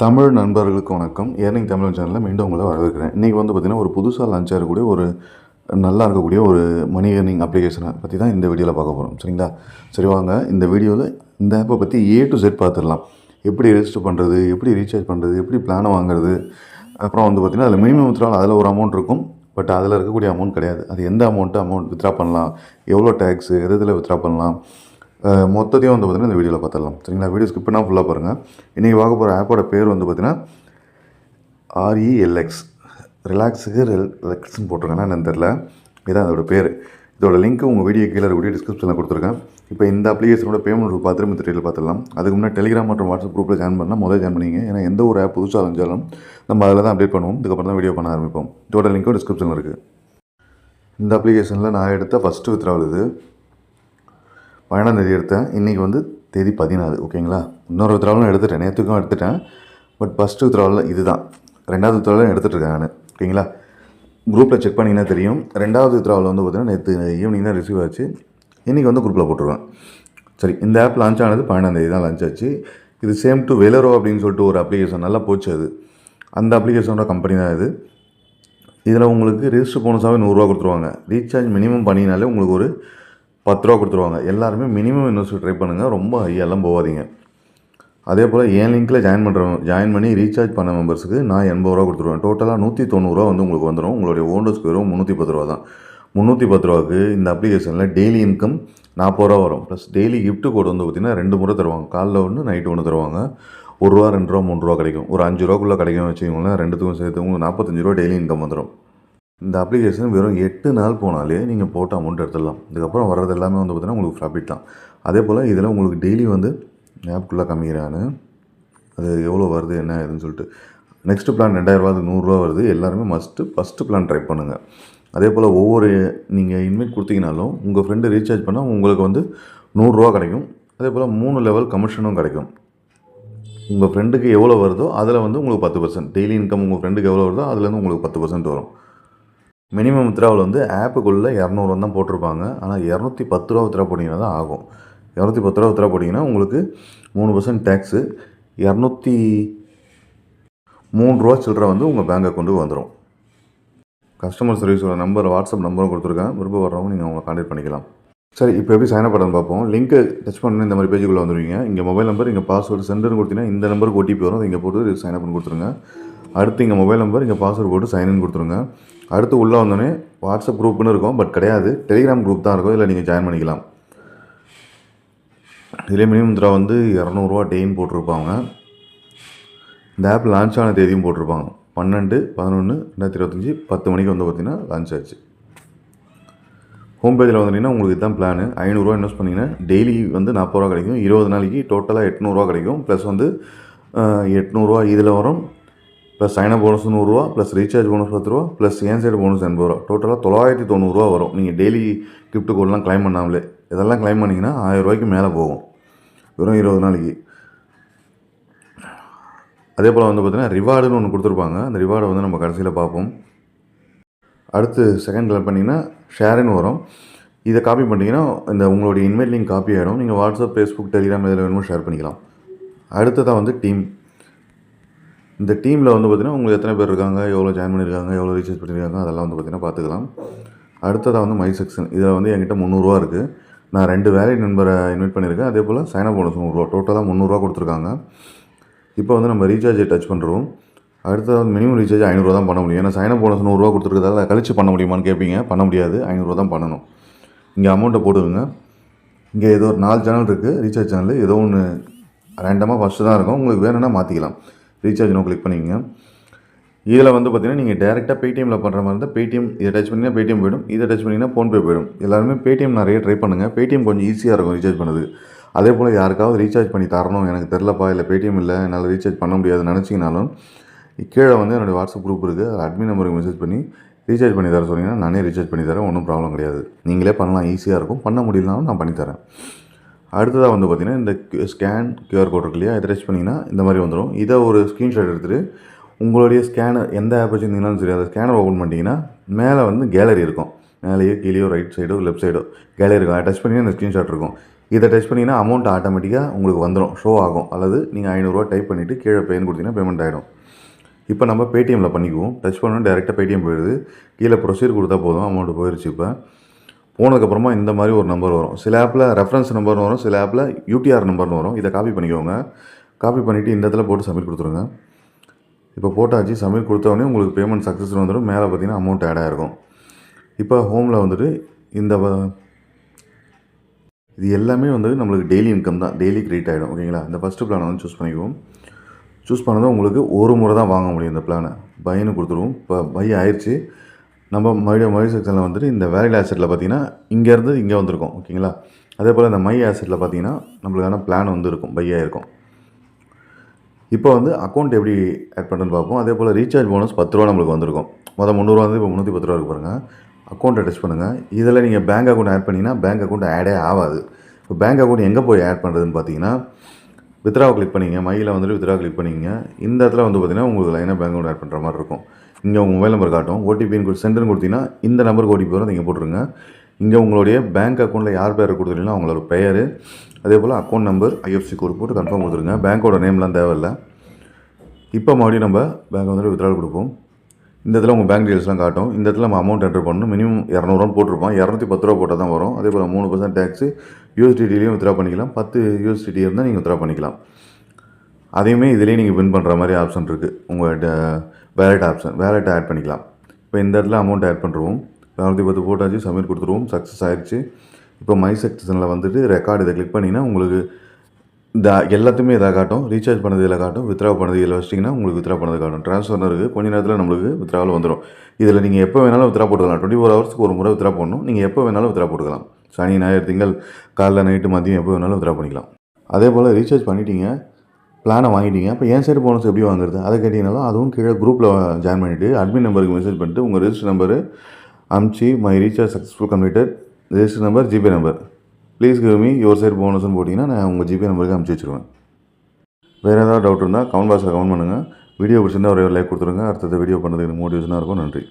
தமிழ் நண்பர்களுக்கு வணக்கம். ஏர்னிங் தமிழ் சேனலில் மீண்டும் உங்களை வரவேற்கிறேன். இன்றைக்கி வந்து பார்த்திங்கன்னா ஒரு புதுசாக லான்ச் ஆகக்கூடிய ஒரு நல்லா இருக்கக்கூடிய ஒரு மணி ஏர்னிங் அப்ளிகேஷனை பற்றி தான் இந்த வீடியோவில் பார்க்க போகிறோம். சரிங்களா? சரி வாங்க இந்த வீடியோவில் இந்த ஆப்பை பற்றி A to Z பார்த்துடலாம். எப்படி ரெஜிஸ்டர் பண்ணுறது, எப்படி ரீசார்ஜ் பண்ணுறது, எப்படி பிளானை வாங்குறது, அப்புறம் வந்து பார்த்திங்கன்னா அதில் மினிமம் வித்ட்ரால் அதில் ஒரு அமௌண்ட் இருக்கும். பட் அதில் இருக்கக்கூடிய அமௌண்ட் கிடையாது. அது எந்த அமௌண்ட் வித்ட்ரா பண்ணலாம், எவ்வளோ டேக்ஸு, எதில் வித்ட்ரா பண்ணலாம், மொத்தத்தையும் வந்து பார்த்திங்கன்னா இந்த வீடியோவில் பார்த்துடலாம். சரிங்களா? வீடியோ ஸ்கிப் பண்ணால் ஃபுல்லாக பாருங்கள். இன்றைக்கி பார்க்க போகிற ஆப்போட பேர் வந்து பார்த்திங்கன்னா RELX. ரிலாக்ஸுக்கு ரிலாக்ஸ்ன்னு போட்டிருக்கேன்னா என்னன்னு தெரில. இதுதான் அதோட பேர். இதோட லிங்க்கு உங்கள் வீடியோ கீழே வீடியோ டிஸ்கிரிப்ஷனில் கொடுத்துருக்கேன். இப்போ இந்த அப்ளிகேஷனோட பேமெண்ட் பார்த்துட்டு இந்த டீட்டெயில் பார்த்துடலாம். அதுக்கு முன்னாடி டெலிகிராம் மற்றும் வாட்ஸ்அப் குரூப்பில் ஜாயின் பண்ணால் முதல்ல ஜாயின் பண்ணிங்க. ஏன்னா எந்த ஒரு ஆப் புதுசாக இருந்தாலும் நம்ம அதில் தான் அப்டேட் பண்ணுவோம். இதுக்கப்புறம் தான் வீடியோ பண்ண ஆரம்பிப்போம். இதோட லிங்க்கும் டிஸ்கிரிப்ஷனில் இருக்குது. இந்த அப்ளிகேஷனில் நான் எடுத்த ஃபஸ்ட்டு வித்ட்ராவல் இது 12ஆம் தேதி எடுத்தேன். இன்றைக்கி வந்து தேதி 14. ஓகேங்களா? இன்னொரு வித்ட்ராவலும் எடுத்துட்டேன், நேற்றுக்கும் எடுத்துட்டேன். பட் ஃபஸ்ட்டு வித்ட்ராவலில் இது தான். ரெண்டாவது வித்ட்ராவலும் எடுத்துகிட்ருக்கேன் நான். ஓகேங்களா? குரூப்பில் செக் பண்ணிங்கன்னா தெரியும். ரெண்டாவது வித்ட்ராவல் வந்து பார்த்திங்கன்னா நேற்று ஈவினிங் தான் ரிசீவ் ஆச்சு. இன்றைக்கி வந்து குரூப்பில் போட்டுருவேன். சரி, இந்த ஆப் லான்ச் ஆனது 12ஆம் தேதி தான் லான்ச் ஆச்சு. இது சேம் டு வெலரோ அப்படின்னு சொல்லிட்டு ஒரு அப்ளிகேஷன் நல்லா போச்சு. அது அந்த அப்ளிகேஷனோட கம்பெனி தான் இது. இதில் உங்களுக்கு ரெஜிஸ்டர் போனஸாகவே 100 கொடுத்துருவாங்க. ரீசார்ஜ் மினிமம் பண்ணினாலே உங்களுக்கு ஒரு 10 கொடுத்துருவாங்க. எல்லாருமே மினிமம் இன்வெஸ்ட் ட்ரை பண்ணுங்கள். ரொம்ப ஹையெல்லாம் போகாதீங்க. அதே போல் என் லிங்க்கில் ஜாயின் பண்ணி ரீசார்ஜ் பண்ண மெம்பர்ஸுக்கு நான் 80 கொடுத்துருவேன். டோட்டலாக 190 வந்து உங்களுக்கு வந்துடும். உங்களுடைய ஓனர்ஸ்க்கு வெறும் 310 தான். 310 இந்த அப்ளிகேஷனில் டெய்லி இன்கம் 40 வரும். ப்ளஸ் டெய்லி கிஃப்ட் கோட் வந்து பார்த்திங்கன்னா 2 முறை தருவாங்க. காலைல ஒன்று, நைட்டு ஒன்று தருவாங்க. ₹1, ₹2, ₹3 கிடைக்கும். ஒரு ₹5 கிடைக்கும் வச்சுக்கோங்களேன். ரெண்டுத்துக்கும் சேர்த்து உங்களுக்கு ₹45 டெய்லி இன்கம் வந்துடும். இந்த அப்ளிகேஷன் வெறும் 8 நாள் போனாலே நீங்கள் போட்ட அமௌண்ட் எடுத்துடலாம். இதுக்கப்புறம் வர்றது எல்லாமே வந்து பார்த்திங்கன்னா உங்களுக்கு ப்ராஃபிட் தான். அதே போல் இதில் உங்களுக்கு டெய்லி வந்து ஆப்புக்குள்ளே காமிக்கிறான்னு அது எவ்வளோ வருது என்ன ஏதுன்னு சொல்லிட்டு. நெக்ஸ்ட்டு பிளான் ₹2000 ₹100 வருது. எல்லாருமே ஃபஸ்ட்டு பிளான் ட்ரை பண்ணுங்கள். அதே போல் ஒவ்வொரு நீங்கள் இன்வைட் கொடுத்தீங்கனாலும் உங்கள் ஃப்ரெண்டு ரீசார்ஜ் பண்ணால் உங்களுக்கு வந்து ₹100 கிடைக்கும். அதே போல் 3 லெவல் கமிஷனும் கிடைக்கும். உங்கள் ஃப்ரெண்டுக்கு எவ்வளோ வருதோ அதில் வந்து உங்களுக்கு 10%. டெய்லி இன்கம் உங்கள் ஃப்ரெண்டுக்கு எவ்வளோ வருதோ அதுலேருந்து உங்களுக்கு 10% வரும். மினிமம் வித்ட்ராவல் வந்து ஆப்புக்குள்ளே 200 தான் போட்டிருப்பாங்க. ஆனால் ₹210 வித்ட்ரா போட்டிங்கன்னா தான் ஆகும். ₹210 வித்ட்ரா போட்டிங்கன்னா உங்களுக்கு 3% டேக்ஸு, ₹203 சில்லரை வந்து உங்கள் பேங்க் அக்கௌண்ட்டுக்கு வந்துடும். கஸ்டமர் சர்வீஸோட நம்பர், வாட்ஸ்அப் நம்பரும் கொடுத்துருக்கேன். விருப்பம் வர்றவங்க நீங்கள் அவங்களை கான்டாக்ட் பண்ணிக்கலாம். சரி, இப்போ எப்படி சைன் அப் பண்ணணும்னு பார்ப்போம். லிங்க்கை டச் பண்ணி இந்த மாதிரி பேஜுக்குள்ளே வந்துடுவீங்க. இங்கே மொபைல் நம்பர், இங்கே பாஸ்வேர்டு சென்டர்னு கொடுத்தீங்கன்னா இந்த நம்பருக்கு OTP வரும். அதை இங்கே போட்டு சைன் அப் பண்ணி கொடுத்துருங்க. அடுத்து இங்கே மொபைல் நம்பர், இங்கே பாஸ்வேர்டு போட்டு சைன்இன் கொடுத்துருங்க. அடுத்து உள்ளே வந்தோடனே வாட்ஸ்அப் குரூப்னு இருக்கும். பட் கிடையாது, டெலிகிராம் குரூப் தான் இருக்கும். இதில் நீங்கள் ஜாயின் பண்ணிக்கலாம். இதிலே மினிமம் வித்ட்ரா வந்து ₹200 டெய்ன்னு போட்டிருப்பாங்க. இந்த ஆப் லான்ச் ஆன தேதியும் போட்டிருப்பாங்க. 12/11/2025 10 மணிக்கு வந்து பார்த்திங்கன்னா லான்ச் ஆச்சு. ஹோம் பேஜில் வந்தீங்கன்னா உங்களுக்கு இதுதான் பிளானு. ₹500 இன்வெஸ்ட் பண்ணிங்கன்னா டெய்லி வந்து ₹40 கிடைக்கும். 20 நாளைக்கு டோட்டலாக ₹800 கிடைக்கும். ப்ளஸ் வந்து ₹800 இதில் வரும். Plus sign up bonus ₹100, plus recharge bonus ₹10, plus என் சைடு போனஸ் ₹80. டோட்டலாக ₹990 வரும். நீங்கள் டெய்லி கிஃப்ட் கோடெலாம் கிளைம் பண்ணாமலே இதெல்லாம் கிளைம் பண்ணிங்கன்னா ₹1000 மேலே போகும் வெறும் 20 நாளைக்கு. அதே போல் வந்து பார்த்திங்கன்னா ரிவார்டுன்னு ஒன்று கொடுத்துருப்பாங்க. அந்த ரிவார்டை வந்து நம்ம கடைசியில் பார்ப்போம். அடுத்து செகண்ட் கிளிக் பண்ணிங்கன்னா ஷேருன்னு வரும். இதை காப்பி பண்ணிட்டீங்கன்னா இந்த உங்களுடைய இன்வைட் லிங்க் காப்பி ஆகிடும். நீங்கள் வாட்ஸ்அப், ஃபேஸ்புக், டெலிகிராம் இதில் வேணுமோ ஷேர் பண்ணிக்கலாம். அடுத்ததாக வந்து டீம். இந்த டீமில் வந்து பார்த்திங்கன்னா உங்களுக்கு எத்தனை பேர் இருக்காங்க, எவ்வளோ ஜாயின் பண்ணியிருக்காங்க, எவ்வளோ ரீசார்ஜ் பண்ணியிருக்காங்க, அதெல்லாம் வந்து பார்த்திங்கன்னா பார்த்துக்கலாம். அடுத்ததாக வந்து மை செக்ஷன். இதில் வந்து என்கிட்ட ₹300 இருக்குது. நான் 2 வேலிட் நம்பரை இன்வைட் பண்ணியிருக்கேன். அதே போல் சைனப் போனஸ் ₹100. டோட்டலாக ₹300 கொடுத்துருக்காங்க. இப்போ வந்து நம்ம ரீசார்ஜை டச் பண்ணுறோம். அடுத்தது வந்து மினிமம் ரீசார்ஜ் ₹500 தான் பண்ண முடியும். ஏன்னா சைனப் போனஸ் ₹100 கொடுத்துருக்கதால கழிச்சு பண்ண முடியுமான்னு கேட்பீங்க. பண்ண முடியாது, ₹500 தான் பண்ணணும். இங்கே அமௌண்ட்டை போட்டுருங்க. இங்கே ஏதோ ஒரு 4 சேனல் இருக்குது. ரீசார்ஜ் சேனல் ஏதோ ஒன்று ரேண்டமாக ஃபஸ்ட்டு தான் இருக்கும். உங்களுக்கு வேணும்னா மாற்றிக்கலாம். ரீசார்ஜ் நோ கிளிக் பண்ணிக்கங்க. இதில் வந்து பார்த்திங்கன்னா நீங்கள் டேரெக்டாக பேடிஎம்மில் பண்ணுற மாதிரி இருந்தால் பேடிஎம் இதை டச் பண்ணிங்கன்னா பேடிஎம் போய்டும். இதை டச் பண்ணிங்கன்னா ஃபோன்பே போய்டும். எல்லாருமே பேடிஎம் நிறைய ட்ரை பண்ணுங்கள். பேடிஎம் கொஞ்சம் ஈஸியாக இருக்கும் ரீசார்ஜ் பண்ணுறது. அதே போல் யாருக்காவது ரீசார்ஜ் பண்ணி தரணும், எனக்கு தெரிலப்பா, இல்லை பேடிஎம் இல்லை, என்னால் ரீசார்ஜ் பண்ண முடியாதுன்னு நினச்சிங்கனாலும் கீழே வந்து என்னுடைய வாட்ஸ்அப் குரூப் இருக்குது. அட்மின் நம்பருக்கு மெசேஜ் பண்ணி ரீசார்ஜ் பண்ணி தர சொன்னீங்கன்னா நானே ரீசார்ஜ் பண்ணி தரேன். ஒன்றும் ப்ராப்ளம் கிடையாது. நீங்களே பண்ணலாம், ஈஸியாக இருக்கும். பண்ண முடியலனாலும் நான் பண்ணித்தரேன். அடுத்ததாக வந்து பார்த்திங்கன்னா இந்த ஸ்கேன் QR கோட் இருக்கு இல்லையா, இதை டச் பண்ணிங்கன்னா இந்த மாதிரி வந்துடும். இதை ஒரு ஸ்க்ரீன்ஷாட் எடுத்துகிட்டு உங்களுடைய ஸ்கேனர் எந்த ஆப் வச்சுருந்தீங்கன்னாலும் சரி, அதை ஸ்கேனர் ஓப்பன் பண்ணிட்டீங்கன்னா மேலே வந்து கேலரி இருக்கும். மேலேயோ கீழேயோ ரைட் சைடோ லெஃப்ட் சைடோ கேலரி இருக்கும். அதை டச் பண்ணிங்கன்னா இந்த ஸ்க்ரீன்ஷாட் இருக்கும். இதை டச் பண்ணிங்கன்னா அமௌண்ட் ஆட்டோமேட்டிக்காக உங்களுக்கு வந்துடும், ஷோ ஆகும். அல்லது நீங்கள் 500 டைப் பண்ணிவிட்டு கீழே பேன்னு கொடுத்தீங்கன்னா பேமெண்ட் ஆகிடும். இப்போ நம்ம பேடிஎம்மில் பண்ணிக்குவோம். டச் பண்ணணும், டேரெக்டாக பேடிஎம் போயிடுது. கீழே ப்ரொசீஜர் கொடுத்தா போதும், அமௌண்ட்டு போயிடுச்சு. இப்போ போனதுக்கப்புறமா இந்த மாதிரி ஒரு நம்பர் வரும். சில ஆப்பில் ரெஃபரன்ஸ் நம்பர்னு வரும், சில ஆப்பில் யூடிஆர் நம்பர்னு வரும். இதை காப்பி பண்ணிக்கோங்க. காப்பி பண்ணிவிட்டு இந்த இடத்துல போட்டு சப்மிட் கொடுத்துருங்க. இப்போ போட்டாச்சு. சப்மிட் கொடுத்தோடனே உங்களுக்கு பேமெண்ட் சக்ஸஸ்னு வந்துடும். மேலே பார்த்தீங்கன்னா அமௌண்ட் ஆட் ஆகிருக்கும். இப்போ ஹோமில் வந்துட்டு இது எல்லாமே வந்து நம்மளுக்கு டெய்லி இன்கம் தான், டெய்லி கிரெடிட் ஆகிடும். ஓகேங்களா? இந்த ஃபஸ்ட்டு பிளானை வந்து சூஸ் பண்ணிக்குவோம். சூஸ் பண்ணதும் உங்களுக்கு ஒரு முறை தான் வாங்க முடியும் இந்த பிளானை. பைன்னு கொடுத்துருவோம். இப்போ பை ஆயிடுச்சு. நம்ம மறுபடியும் செக்ஷனில் வந்துட்டு இந்த வேலிட் ஆசெட்டில் பார்த்தீங்கன்னா இங்கேருந்து இங்கே வந்திருக்கும். ஓகேங்களா? அதே போல் இந்த மை ஆசெட்டில் பார்த்தீங்கன்னா நம்மளுக்கான பிளான் வந்து இருக்கும், பை ஆகிருக்கும். இப்போ வந்து அக்கௌண்ட் எப்படி ஆட் பண்ணுறதுன்னு பார்ப்போம். அதே போல் ரீசார்ஜ் போனஸ் 10 ரூபா நம்மளுக்கு வந்திருக்கும். மொதல் 300 வந்து இப்போ 310 ரூபா இருக்கு பாருங்கள். அக்கௌண்ட்டை டச் பண்ணுங்கள். இதில் நீங்கள் பேங்க் அக்கௌண்ட் ஆட் பண்ணிங்கன்னா பேங்க் அக்கௌண்ட் ஆடே ஆகாது. இப்போ பேங்க் அக்கௌண்ட் எங்கே போய் ஆட் பண்ணுறதுன்னு பார்த்தீங்கன்னா வித்ராவை கிளிக் பண்ணிங்க. மையில் வந்துட்டு வித்ரா கிளிக் பண்ணிங்க. இந்த இடத்துல வந்து பார்த்தீங்கன்னா உங்களுக்கு லைனாக பேங்க் அக்கௌண்ட் ஆட் பண்ணுற மாதிரி இருக்கும். இங்கே உங்கள் மொபைல் நம்பர் காட்டும். ஓடிபின்னு சென்டர்னு கொடுத்தீங்கன்னா இந்த நம்பருக்கு ஓடிபி வரும், நீங்கள் போட்டுருங்க. இங்கே உங்களுடைய பேங்க் அக்கௌண்ட்டில் யார் பேர் கொடுத்துருக்கீங்களோ அவங்களோட பெயர், அதே போல் அக்கௌண்ட் நம்பர், ஐஎஃப்சி கோட் போட்டு கன்ஃபார்ம் கொடுத்துருங்க. பேங்க்கோட நேம்லாம் தேவையில்லை. இப்போ மறுபடியும் நம்ம பேங்க் வந்துட்டு வித்ரால் கொடுப்போம். இந்த இடத்துல உங்கள் பேங்க் டீல்ஸ்லாம் காட்டும். இந்த இடத்துல நம்ம அமௌண்ட் என்டர் பண்ணணும். மினிமம் 200 போட்டிருப்போம். 210 ரூபா போட்டால் தான் வரும். அதே போல் 3% டேக்ஸு. யூஎஸ்டிடிலையும் வித்ரா பண்ணிக்கலாம். 10 யூஎஸ்டிடி இருந்தால் நீங்கள் வித்ரா பண்ணிக்கலாம். அதையுமே இதிலேயே நீங்கள் வின் பண்ணுற மாதிரி ஆப்ஷன் இருக்குது. உங்கள் வேலெட் ஆப்ஷன், வேலெட்டை ஆட் பண்ணிக்கலாம். இப்போ இந்த இடத்துல அமௌண்ட் ஆட் பண்ணுறோம். 210 போட்டாச்சு. சப்மிட் கொடுத்துருவோம். சக்ஸஸ் ஆகிடுச்சு. இப்போ மை செக்ஷனில் வந்துட்டு ரெக்கார்டு இதை கிளிக் பண்ணிங்கன்னா உங்களுக்கு இந்த எல்லாத்தையுமே இதாக காட்டும். ரீசார்ஜ் பண்ணது இதில் காட்டும், வித்ரா பண்ணது இதில் வச்சிட்டிங்கன்னா உங்களுக்கு வித்ரா பண்ணது காட்டும். ட்ரான்ஸ்ஃபர் இருக்குது. கொஞ்ச நேரத்தில் நம்மளுக்கு வித்ராவில் வந்துடும். இதில் நீங்கள் எப்போ வேணாலும் வித்ரா போட்டுக்கலாம். 24 ஹவர்ஸ்க்கு ஒரு முறை வித்ரா பண்ணணும். நீங்கள் எப்போ வேணாலும் வித்ரா போட்டுக்கலாம். சனி, ஞாயிறு, திங்கள், காலைல, நைட்டு, மதியம் எப்போ வேணாலும் வித்ரா பண்ணிக்கலாம். அதே போல் ரீசார்ஜ் பண்ணிட்டீங்க, பிளானை வாங்கிட்டீங்க. இப்போ என் சைடு போனஸ் எப்படி வாங்குறது அதை கேட்டிங்கனாலும் அதுவும் கீழே குரூப்பில் ஜாயின் பண்ணிவிட்டு அட்மின் நம்பருக்கு மெசேஜ் பண்ணிட்டு உங்கள் ரெஜிஸ்டர் நம்பரு அமுச்சு my recharge successful completed, register number, GPay number, please give me your side போனஸ்ன்னு போட்டிங்கன்னா நான் உங்கள் ஜிபே நம்பருக்கு அமுச்சு வச்சுருவேன். வேறு ஏதாவது டவுட் இருந்தால் கமெண்ட் பாக்ஸில் கமெண்ட் பண்ணுங்கள். வீடியோ பிடிச்சிருந்தால் ஒரே ஒரு லைக் கொடுத்துருங்க. அடுத்தது வீடியோ பண்ணுறதுக்கு எனக்கு மோட்டிவேஷனாக இருக்கும். நன்றி.